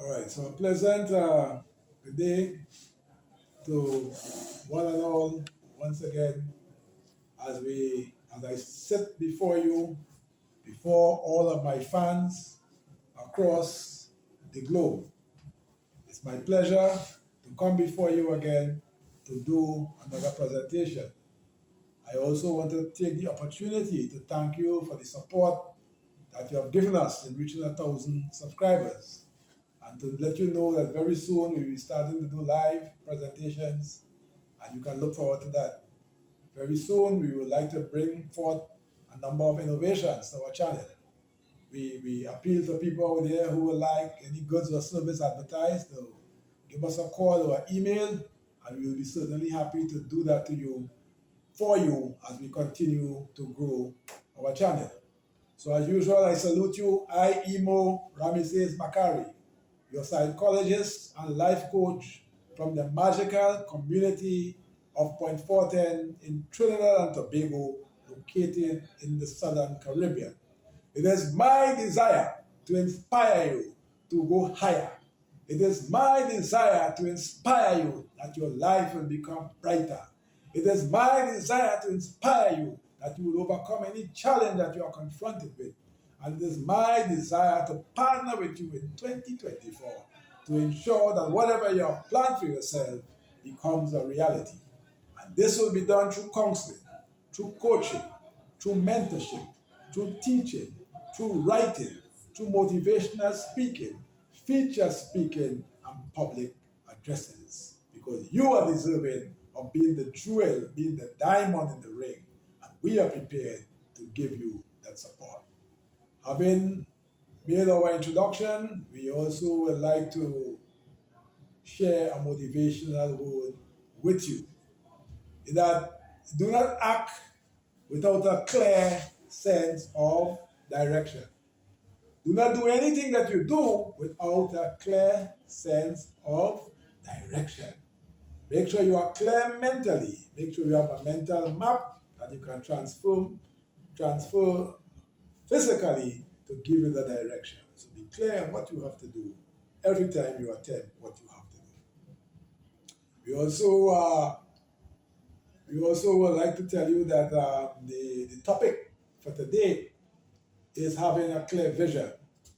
All right, so a pleasant good day to one and all once again as I sit before you, before all of my fans across the globe. It's my pleasure to come before you again to do another presentation. I also want to take the opportunity to thank you for the support that you have given us in reaching 1,000 subscribers, and to let you know that very soon we will be starting to do live presentations, and you can look forward to that. Very soon we would like to bring forth a number of innovations to our channel. We appeal to people out there who would like any goods or service advertised to give us a call or email, and we will be certainly happy to do that to you, for you, as we continue to grow our channel. So as usual, I salute you. I, Imo Bakari, your psychologist and life coach from the magical community of Point Fortin in Trinidad and Tobago, located in the Southern Caribbean. It is my desire to inspire you to go higher. It is my desire to inspire you that your life will become brighter. It is my desire to inspire you that you will overcome any challenge that you are confronted with. And it is my desire to partner with you in 2024 to ensure that whatever you have planned for yourself becomes a reality. And this will be done through counseling, through coaching, through mentorship, through teaching, through writing, through motivational speaking, feature speaking, and public addresses. Because you are deserving of being the jewel, being the diamond in the ring, and we are prepared to give you that support. Having made our introduction, we also would like to share a motivational word with you. That do not act without a clear sense of direction. Do not do anything that you do without a clear sense of direction. Make sure you are clear mentally. Make sure you have a mental map that you can transfer physically to give you the direction. So be clear on what you have to do every time you attempt what you have to do. We also would like to tell you that the topic for today is having a clear vision.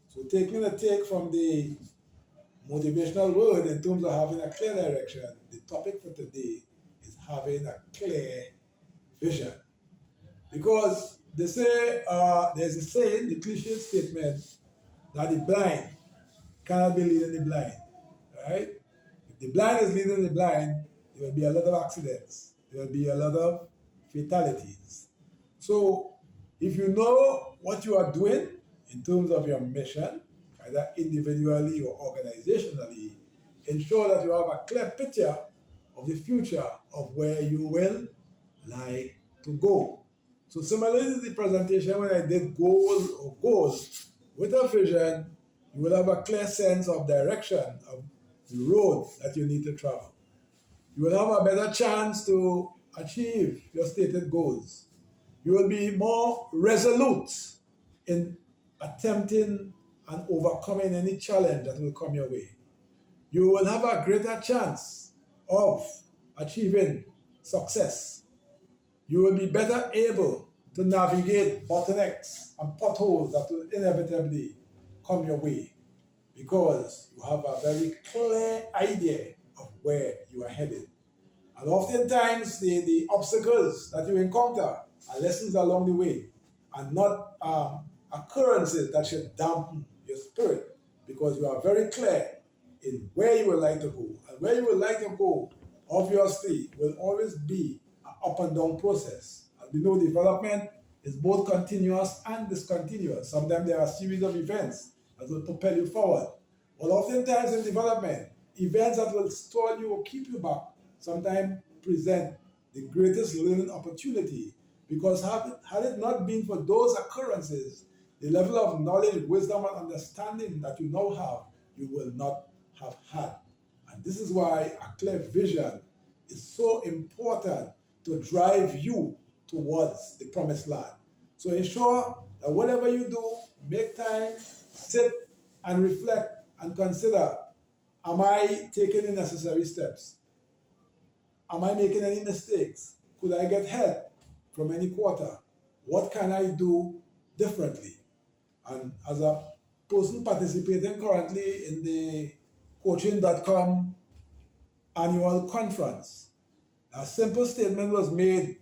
So taking a take from the motivational word in terms of having a clear direction, the topic for today is having a clear vision. Because they say, there's a saying, the cliche statement, that the blind cannot be leading the blind, right? If the blind is leading the blind, there will be a lot of accidents. There will be a lot of fatalities. So if you know what you are doing in terms of your mission, either individually or organizationally, ensure that you have a clear picture of the future of where you will like to go. So similarly to the presentation when I did goals, with a vision, you will have a clear sense of direction of the road that you need to travel. You will have a better chance to achieve your stated goals. You will be more resolute in attempting and overcoming any challenge that will come your way. You will have a greater chance of achieving success. You will be better able to navigate bottlenecks and potholes that will inevitably come your way, because you have a very clear idea of where you are headed. And oftentimes the obstacles that you encounter are lessons along the way, and not occurrences that should dampen your spirit, because you are very clear in where you would like to go. And where you would like to go, obviously, will always be an up and down process. And we know development is both continuous and discontinuous. Sometimes there are a series of events that will propel you forward. But oftentimes in development, events that will stall you or keep you back sometimes present the greatest learning opportunity, because had it not been for those occurrences, the level of knowledge, wisdom, and understanding that you now have, you will not have had. And this is why a clear vision is so important to drive you towards the promised land. So ensure that whatever you do, make time, sit and reflect and consider, am I taking the necessary steps? Am I making any mistakes? Could I get help from any quarter? What can I do differently? And as a person participating currently in the coaching.com annual conference, a simple statement was made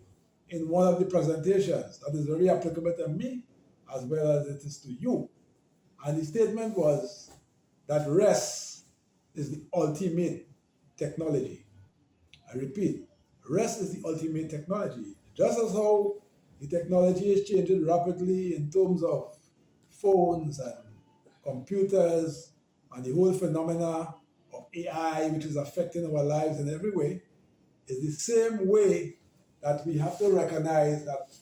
in one of the presentations that is very applicable to me as well as it is to you. And the statement was that rest is the ultimate technology. I repeat, rest is the ultimate technology. Just as how the technology is changing rapidly in terms of phones and computers and the whole phenomena of AI, which is affecting our lives in every way, is the same way that we have to recognize that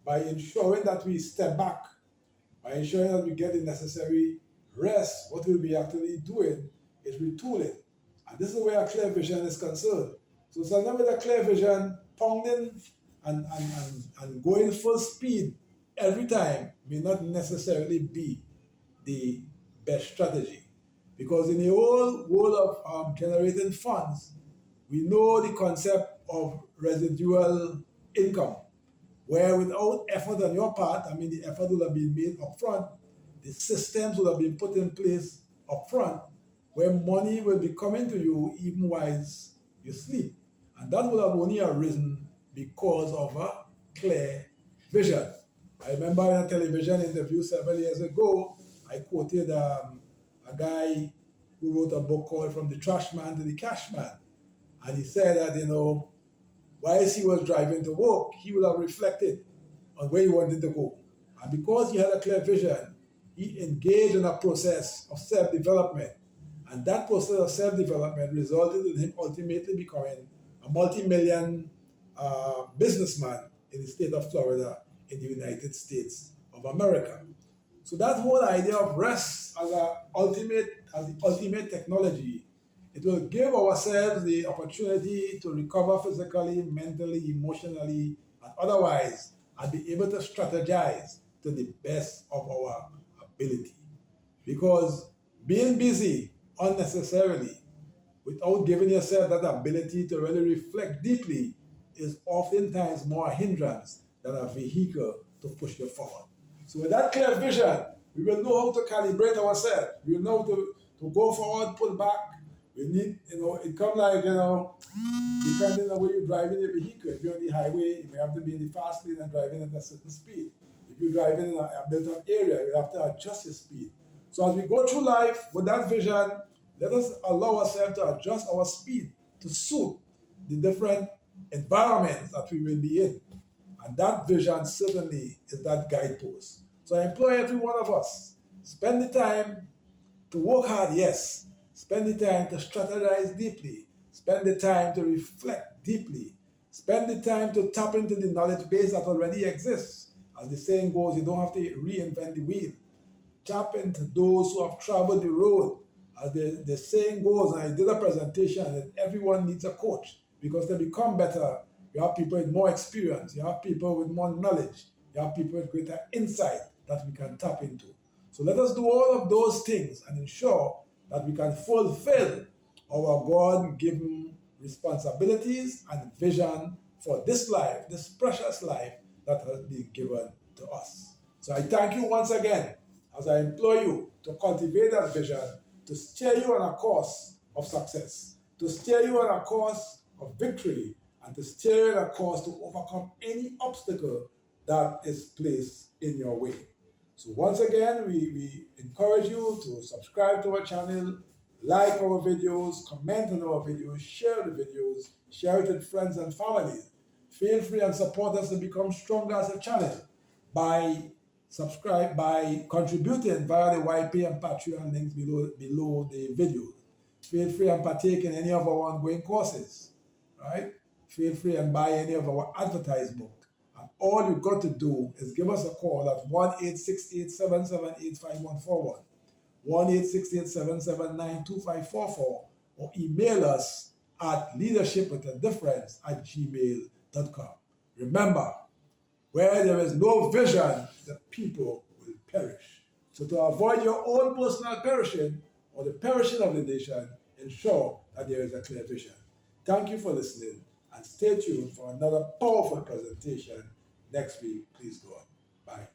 by ensuring that we step back, by ensuring that we get the necessary rest, what we'll be actually doing is retooling. And this is where a clear vision is concerned. So sometimes with a clear vision, pounding and going full speed every time may not necessarily be the best strategy. Because in the whole world of generating funds, we know the concept of residual income, where without effort on your part, I mean the effort would have been made up front, the systems would have been put in place up front, where money will be coming to you even while you sleep. And that would have only arisen because of a clear vision. I remember in a television interview several years ago, I quoted a guy who wrote a book called From the Trash Man to the Cash Man. And he said that, whilst he was driving to work, he would have reflected on where he wanted to go. And because he had a clear vision, he engaged in a process of self-development. And that process of self-development resulted in him ultimately becoming a multi-million businessman in the state of Florida in the United States of America. So that whole idea of rest as the ultimate technology, it will give ourselves the opportunity to recover physically, mentally, emotionally, and otherwise, and be able to strategize to the best of our ability. Because being busy unnecessarily, without giving yourself that ability to really reflect deeply, is oftentimes more a hindrance than a vehicle to push you forward. So with that clear vision, we will know how to calibrate ourselves. We will know how to go forward, pull back. We need, it comes like, depending on where you're driving your vehicle. If you're on the highway, you may have to be in the fast lane and driving at a certain speed. If you're driving in a built-up area, you have to adjust your speed. So as we go through life with that vision, let us allow ourselves to adjust our speed to suit the different environments that we will be in. And that vision certainly is that guidepost. So I implore every one of us, spend the time to work hard, yes. Spend the time to strategize deeply. Spend the time to reflect deeply. Spend the time to tap into the knowledge base that already exists. As the saying goes, you don't have to reinvent the wheel. Tap into those who have traveled the road. As the saying goes, and I did a presentation, that everyone needs a coach because to become better, you have people with more experience, you have people with more knowledge, you have people with greater insight that we can tap into. So let us do all of those things and ensure that we can fulfill our God-given responsibilities and vision for this life, this precious life that has been given to us. So I thank you once again as I implore you to cultivate that vision, to steer you on a course of success, to steer you on a course of victory, and to steer you on a course to overcome any obstacle that is placed in your way. So once again, we encourage you to subscribe to our channel, like our videos, comment on our videos, share the videos, share it with friends and family. Feel free and support us to become stronger as a channel by contributing via the YP and Patreon links below the video. Feel free and partake in any of our ongoing courses, right? Feel free and buy any of our advertised book. And all you've got to do is give us a call at 1-868-778-5141, 1-868-779-2544, or email us at leadershipwithadifference@gmail.com. Remember, where there is no vision, the people will perish. So to avoid your own personal perishing, for the perishing of the nation, ensure that there is a clear vision. Thank you for listening, and stay tuned for another powerful presentation next week. Please go on. Bye.